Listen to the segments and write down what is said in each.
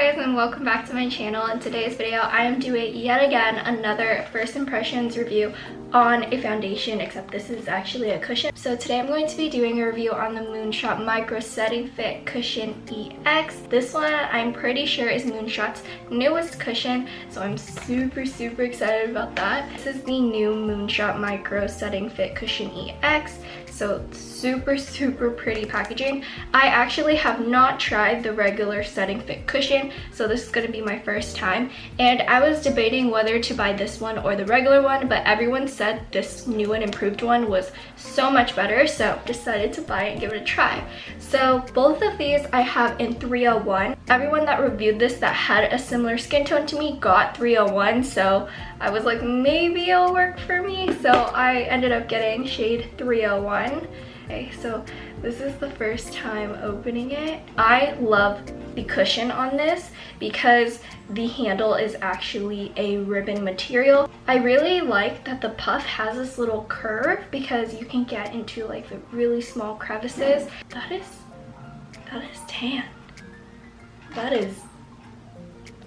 guys, and welcome back to my channel. In today's video I am doing yet again another first impressions review on a foundation, except this is actually a cushion. So today I'm going to be doing a review on the Moonshot Micro Settingfit Cushion EX. This one I'm pretty sure is Moonshot's newest cushion, so I'm super excited about that. This is the new Moonshot Micro Settingfit Cushion EX. So super pretty packaging. I actually have not tried the regular setting fit cushion, so this is going to be my first time, and I was debating whether to buy this one or the regular one, but everyone said this new and improved one was so much better, so decided to buy it and give it a try. So both of these I have in 301. Everyone that reviewed this that had a similar skin tone to me got 301, so I was like, maybe it'll work for me, so I ended up getting shade 301. Okay, so this is the first time opening it. I love the cushion on this because the handle is actually a ribbon material. I really like that the puff has this little curve because you can get into like the really small crevices. That is tan.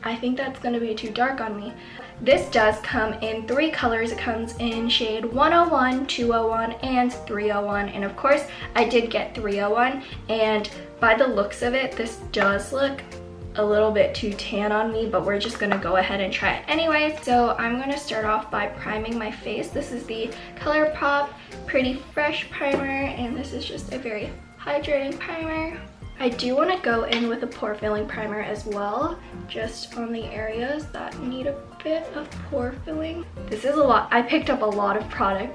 I think that's gonna be too dark on me. This does come in 3 colors. It comes in shade 101, 201, and 301. And of course, I did get 301. And by the looks of it, this does look a little bit too tan on me, but we're just gonna go ahead and try it anyways. So I'm gonna start off by priming my face. This is the ColourPop Pretty Fresh Primer, and this is just a very hydrating primer. I do want to go in with a pore filling primer as well, just on the areas that need a bit of pore filling. This is a lot. I picked up a lot of product.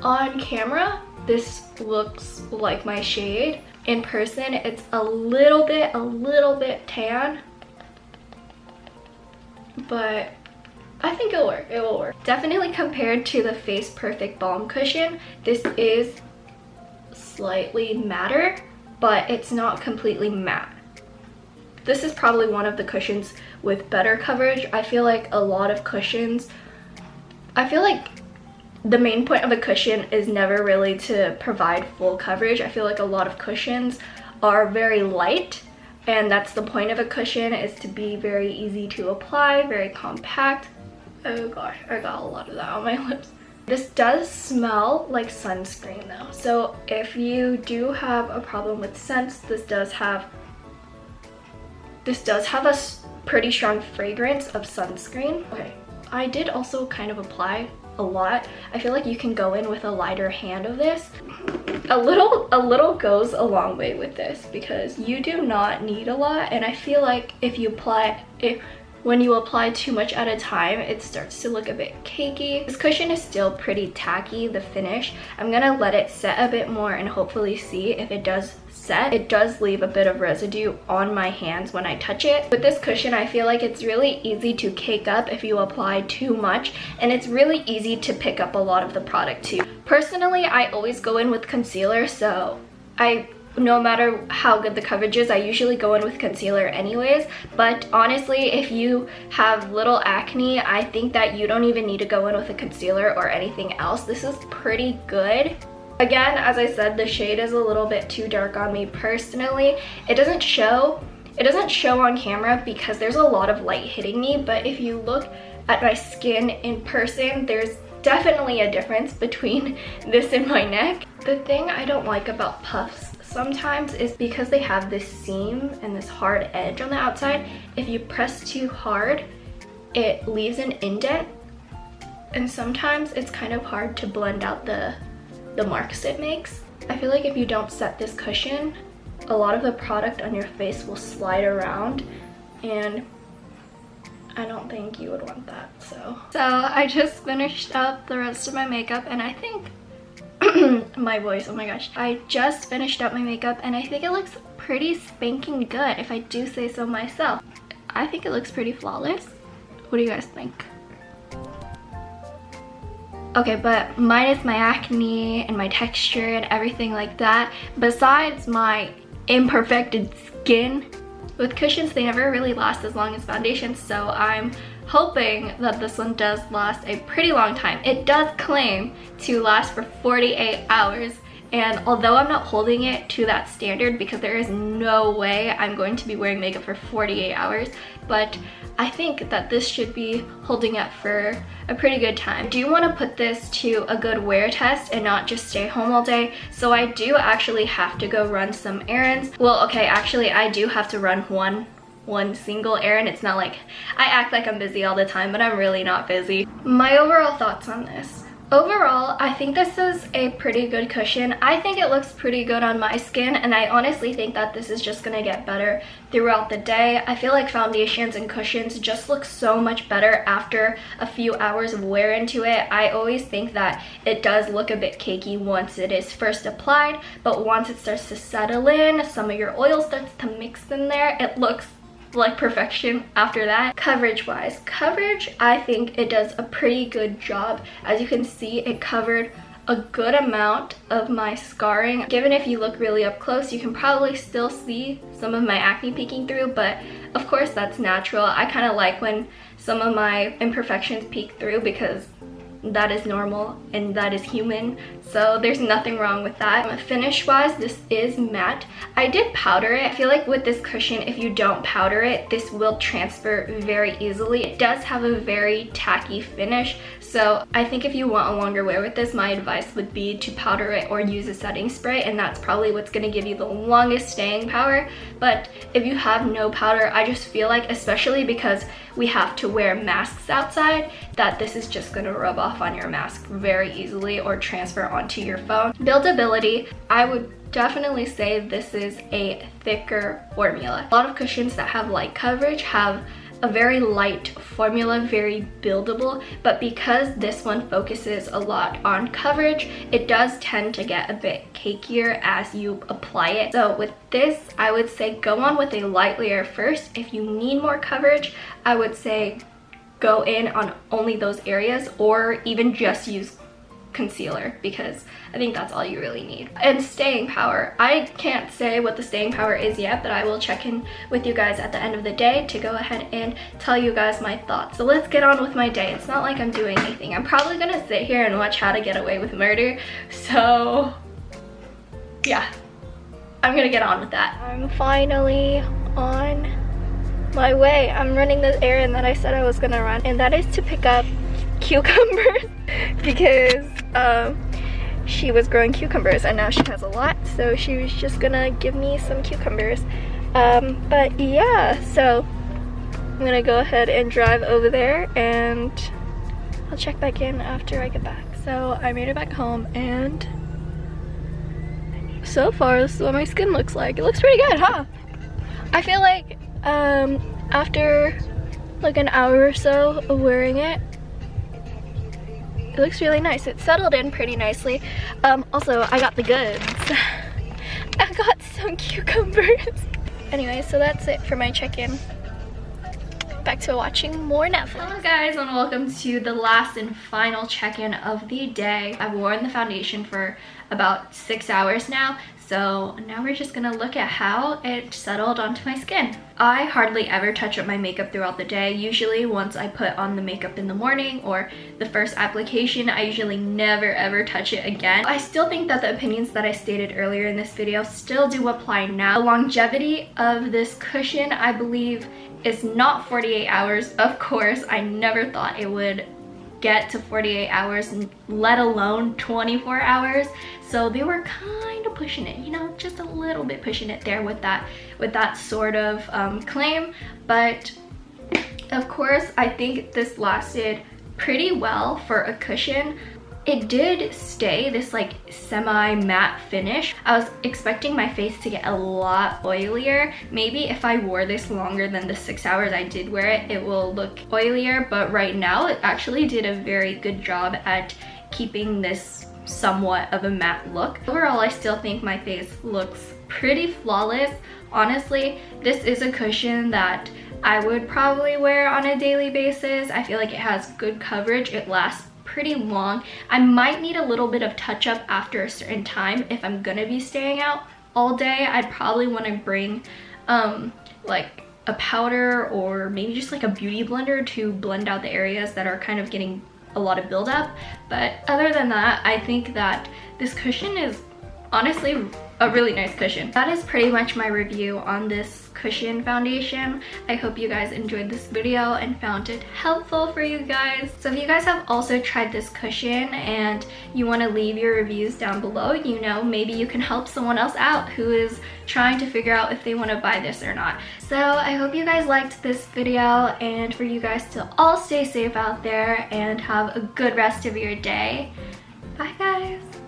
On camera, this looks like my shade. In person, it's a little bit tan, but I think it'll work. It will work. Definitely compared to the Face Perfect Balm Cushion, this is slightly matter, but it's not completely matte. This is probably one of the cushions with better coverage. I feel like a lot of cushions, I feel like the main point of a cushion is never really to provide full coverage. I feel like a lot of cushions are very light, and that's the point of a cushion, is to be very easy to apply, very compact. Oh gosh, I got a lot of that on my lips. This does smell like sunscreen though, so if you do have a problem with scents, this does have a pretty strong fragrance of sunscreen. Okay, I did also kind of apply a lot. I feel like you can go in with a lighter hand of this. A little goes a long way with this because you do not need a lot, and I feel like if you apply it, when you apply too much at a time, it starts to look a bit cakey. This cushion is still pretty tacky, the finish. I'm gonna let it set a bit more and hopefully see if it does set. It does leave a bit of residue on my hands when I touch it. With this cushion, I feel like it's really easy to cake up if you apply too much, and it's really easy to pick up a lot of the product too. Personally, I always go in with concealer, so no matter how good the coverage is, I usually go in with concealer anyways. But honestly, if you have little acne, I think that you don't even need to go in with a concealer or anything else. This is pretty good. Again, as I said, the shade is a little bit too dark on me personally. It doesn't show on camera because there's a lot of light hitting me, but if you look at my skin in person, there's definitely a difference between this and my neck. The thing I don't like about puffs sometimes is because they have this seam and this hard edge on the outside. If you press too hard, it leaves an indent, and sometimes it's kind of hard to blend out the marks it makes. I feel like if you don't set this cushion, a lot of the product on your face will slide around, and I don't think you would want that. So I just finished up the rest of my makeup, and I think my voice, oh my gosh. I just finished up my makeup and I think it looks pretty spanking good, if I do say so myself. I think it looks pretty flawless. What do you guys think? Okay, but minus my acne and my texture and everything like that, besides my imperfected skin, with cushions they never really last as long as foundations, so I'm hoping that this one does last a pretty long time. It does claim to last for 48 hours, And although I'm not holding it to that standard because there is no way I'm going to be wearing makeup for 48 hours, but I think that this should be holding up for a pretty good time. I do want to put this to a good wear test and not just stay home all day, so I do actually have to go run some errands. Well, okay, actually I do have to run one single errand. It's not like I act like I'm busy all the time, but I'm really not busy. My overall thoughts on this. Overall, I think this is a pretty good cushion. I think it looks pretty good on my skin, and I honestly think that this is just gonna get better throughout the day. I feel like foundations and cushions just look so much better after a few hours of wear into it. I always think that it does look a bit cakey once it is first applied, but once it starts to settle in, some of your oil starts to mix in there, it looks like perfection after that. Coverage wise, I think it does a pretty good job. As you can see, it covered a good amount of my scarring. Given if you look really up close, you can probably still see some of my acne peeking through, but of course that's natural. I kind of like when some of my imperfections peek through because that is normal and that is human, so there's nothing wrong with that. Finish wise, this is matte. I did powder it. I feel like with this cushion, if you don't powder it, this will transfer very easily. It does have a very tacky finish, so I think if you want a longer wear with this, my advice would be to powder it or use a setting spray, and that's probably what's going to give you the longest staying power. But if you have no powder, I just feel like, especially because we have to wear masks outside, that this is just going to rub off on your mask very easily or transfer onto your phone. Buildability, I would definitely say this is a thicker formula. A lot of cushions that have light coverage have a very light formula, very buildable, but because this one focuses a lot on coverage, it does tend to get a bit cakier as you apply it. So with this, I would say go on with a light layer first. If you need more coverage, I would say go in on only those areas, or even just use concealer, because I think that's all you really need. And staying power, I can't say what the staying power is yet, but I will check in with you guys at the end of the day to go ahead and tell you guys my thoughts. So let's get on with my day. It's not like I'm doing anything. I'm probably gonna sit here and watch How to Get Away with Murder, so yeah, I'm gonna get on with that. I'm finally on my way. I'm running this errand that I said I was gonna run, and that is to pick up cucumbers because she was growing cucumbers and now she has a lot, so she was just gonna give me some cucumbers. But yeah, so I'm gonna go ahead and drive over there and I'll check back in after I get back. So I made it back home, and so far this is what my skin looks like. It looks pretty good, huh? I feel like after like an hour or so of wearing it, it looks really nice. It settled in pretty nicely. Also, I got the goods. I got some cucumbers. Anyway, so that's it for my check-in. Back to watching more Netflix. Hello guys, and welcome to the last and final check-in of the day. I've worn the foundation for about 6 hours now, so now we're just gonna look at how it settled onto my skin. I hardly ever touch up my makeup throughout the day. Usually once I put on the makeup in the morning or the first application, I usually never ever touch it again. I still think that the opinions that I stated earlier in this video still do apply now. The longevity of this cushion, I believe, is not 48 hours. Of course, I never thought it would get to 48 hours, let alone 24 hours. So they were kind of pushing it, you know, just a little bit pushing it there with that sort of claim. But of course, I think this lasted pretty well for a cushion. It did stay this like semi-matte finish. I was expecting my face to get a lot oilier. Maybe if I wore this longer than the 6 hours I did wear it, it will look oilier, but right now it actually did a very good job at keeping this somewhat of a matte look. Overall, I still think my face looks pretty flawless. Honestly, this is a cushion that I would probably wear on a daily basis. I feel like it has good coverage. It lasts pretty long. I might need a little bit of touch up after a certain time. If I'm gonna be staying out all day, I'd probably want to bring like a powder or maybe just like a beauty blender to blend out the areas that are kind of getting a lot of buildup. But other than that, I think that this cushion is honestly a really nice cushion. That is pretty much my review on this cushion foundation. I hope you guys enjoyed this video and found it helpful for you guys. So if you guys have also tried this cushion and you want to leave your reviews down below, you know, maybe you can help someone else out who is trying to figure out if they want to buy this or not. So I hope you guys liked this video, and for you guys to all stay safe out there and have a good rest of your day. Bye guys!